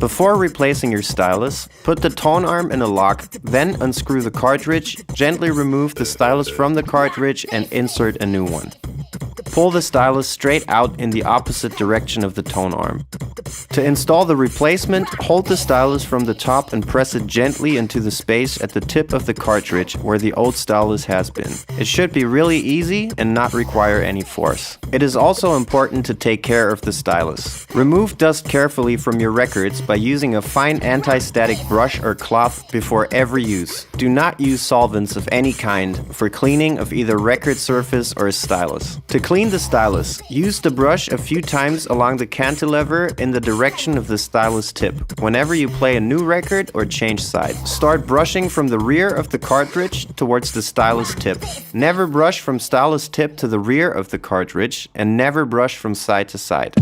Before replacing your stylus, put the tone arm in a lock, then unscrew the cartridge, gently remove the stylus from the cartridge and insert a new one. Pull the stylus straight out in the opposite direction of the tone arm. To install the replacement, hold the stylus from the top and press it gently into the space at the tip of the cartridge where the old stylus has been. It should be really easy and not require any force. It is also important to take care of the stylus. Remove dust carefully from your records by using a fine anti-static brush or cloth before every use. Do not use solvents of any kind for cleaning of either record surface or a stylus. To clean the stylus, use the brush a few times along the cantilever in the direction of the stylus tip whenever you play a new record or change side. Start brushing from the rear of the cartridge towards the stylus tip. Never brush from stylus tip to the rear of the cartridge and never brush from side to side.